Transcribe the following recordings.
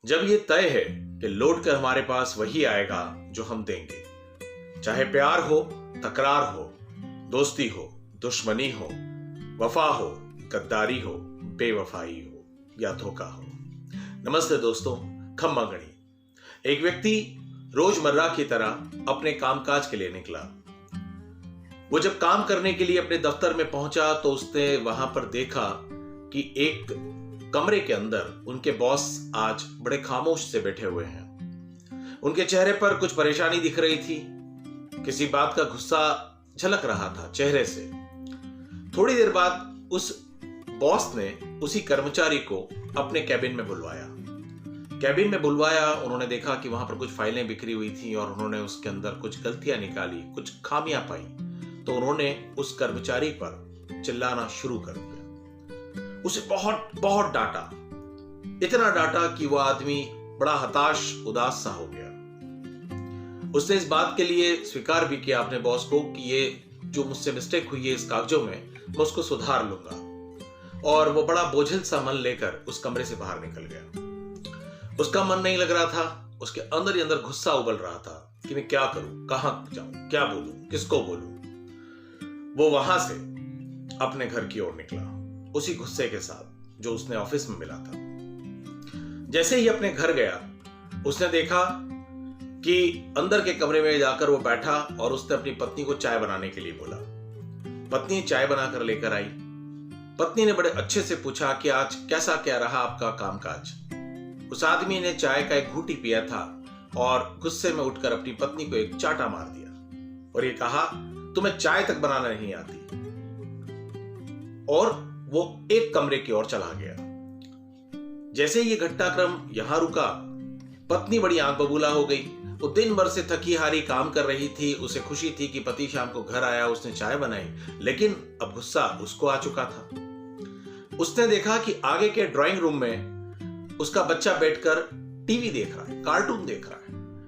जब ये तय है कि लौट कर हमारे पास वही आएगा जो हम देंगे, चाहे प्यार हो, तकरार हो, दोस्ती हो, दुश्मनी हो, वफा हो, गद्दारी हो, बेवफाई हो या धोखा हो। नमस्ते दोस्तों, खम्मा गणी। एक व्यक्ति रोजमर्रा की तरह अपने कामकाज के लिए निकला। वो जब काम करने के लिए अपने दफ्तर में पहुंचा तो उसने वहां पर देखा कि एक कमरे के अंदर उनके बॉस आज बड़े खामोश से बैठे हुए हैं। उनके चेहरे पर कुछ परेशानी दिख रही थी, किसी बात का गुस्सा झलक रहा था चेहरे से। थोड़ी देर बाद उस बॉस ने उसी कर्मचारी को अपने कैबिन में बुलवाया। उन्होंने देखा कि वहां पर कुछ फाइलें बिखरी हुई थी और उन्होंने उसके अंदर कुछ गलतियां निकाली, कुछ खामियां पाई। तो उन्होंने उस कर्मचारी पर चिल्लाना शुरू कर दिया, उसे बहुत बहुत डांटा, इतना डांटा कि वो आदमी बड़ा हताश उदास सा हो गया। उसने इस बात के लिए स्वीकार भी किया अपने बॉस को कि ये जो मुझसे मिस्टेक हुई है इस कागजों में, मैं उसको सुधार लूंगा। और वो बड़ा बोझिल सा मन लेकर उस कमरे से बाहर निकल गया। उसका मन नहीं लग रहा था, उसके अंदर ही अंदर गुस्सा उबल रहा था कि मैं क्या करूं, कहां जाऊं, क्या बोलूं, किसको बोलूं। वो वहां से अपने घर की ओर निकला, उसी गुस्से के साथ जो उसने ऑफिस में मिला था। जैसे ही अपने घर गया, उसने देखा कि अंदर के कमरे में जाकर वो बैठा और उसने अपनी पत्नी को चाय बनाने के लिए बोला। पत्नी चाय बनाकर लेकर आई। पत्नी ने बड़े अच्छे से पूछा कि आज कैसा क्या रहा आपका कामकाज। उस आदमी ने चाय का एक घूंटी पिया था और गुस्से में उठकर अपनी पत्नी को एक चाटा मार दिया और ये कहा, तुम्हें चाय तक बनाना नहीं आती। और वो एक कमरे की ओर चला गया। जैसे ही ये घटनाक्रम यहां रुका, पत्नी बड़ी आंख बबूला हो गई। वो दिन भर से थकी हारी काम कर रही थी। उसे खुशी थी कि पति शाम को घर आया, उसने चाय बनाई, लेकिन अब गुस्सा उसको आ चुका था। उसने देखा कि आगे के ड्राइंग रूम में उसका बच्चा बैठकर टीवी देख रहा है, कार्टून देख रहा है।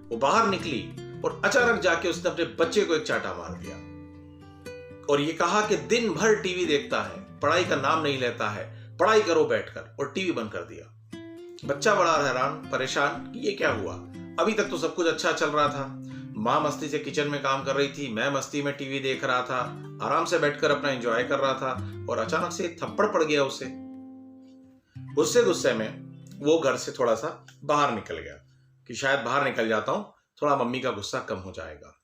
वो बाहर निकली और अचानक जाके उसने अपने बच्चे को एक चाटा मार दिया और ये कहा कि दिन भर टीवी देखता है, पढ़ाई का नाम नहीं लेता है, पढ़ाई करो बैठकर, और टीवी बंद कर दिया। बच्चा बड़ा हैरान परेशान कि ये क्या हुआ। अभी तक तो सब कुछ अच्छा चल रहा था। मां मस्ती से किचन में काम कर रही थी, मैं मस्ती में टीवी देख रहा था, आराम से बैठकर अपना एंजॉय कर रहा था, और अचानक से एक थप्पड़ पड़ गया उसे। गुस्से में वो घर से थोड़ा सा बाहर निकल गया कि शायद बाहर निकल जाता हूं, थोड़ा मम्मी का गुस्सा कम हो जाएगा।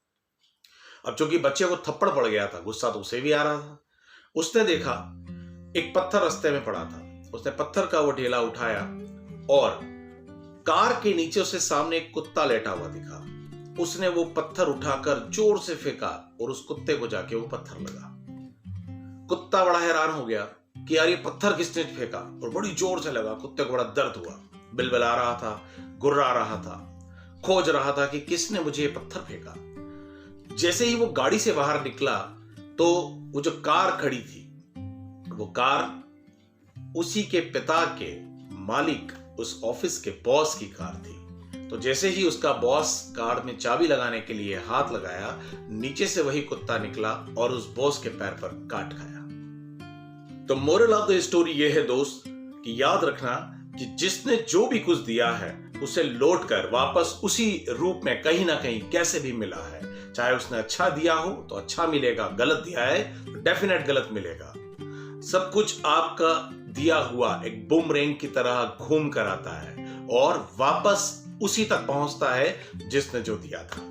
अब चूंकि बच्चे को थप्पड़ पड़ गया था, गुस्सा तो उसे भी आ रहा था। उसने देखा एक पत्थर रास्ते में पड़ा था। उसने पत्थर का वो ढेला उठाया और कार के नीचे उसे सामने एक कुत्ता लेटा हुआ दिखा। उसने वो पत्थर उठाकर जोर से फेंका और उस कुत्ते को जाके वो पत्थर लगा। कुत्ता बड़ा हैरान हो गया कि यार ये पत्थर किसने फेंका, और बड़ी जोर से लगा। कुत्ते को बड़ा दर्द हुआ, बिलबिला रहा था, गुर्रा रहा था, खोज रहा था कि किसने मुझे ये पत्थर फेंका। जैसे ही वो गाड़ी से बाहर निकला तो वो जो कार खड़ी थी, वो कार उसी के पिता के मालिक, उस ऑफिस के बॉस की कार थी। तो जैसे ही उसका बॉस कार में चाबी लगाने के लिए हाथ लगाया, नीचे से वही कुत्ता निकला और उस बॉस के पैर पर काट खाया। तो मोरल ऑफ द स्टोरी ये है दोस्त कि याद रखना कि जिसने जो भी कुछ दिया है उसे लौट कर वापस उसी रूप में कहीं ना कहीं कैसे भी मिला है। चाहे उसने अच्छा दिया हो तो अच्छा मिलेगा, गलत दिया है तो डेफिनेट गलत मिलेगा। सब कुछ आपका दिया हुआ एक बूमरैंग की तरह घूम कर आता है और वापस उसी तक पहुंचता है जिसने जो दिया था।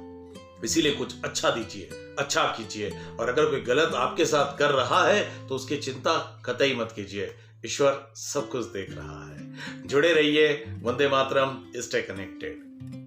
इसीलिए कुछ अच्छा दीजिए, अच्छा कीजिए, और अगर कोई गलत आपके साथ कर रहा है तो उसकी चिंता कतई मत कीजिए। ईश्वर सब कुछ देख रहा है। जुड़े रहिए। वंदे मातरम। Stay connected.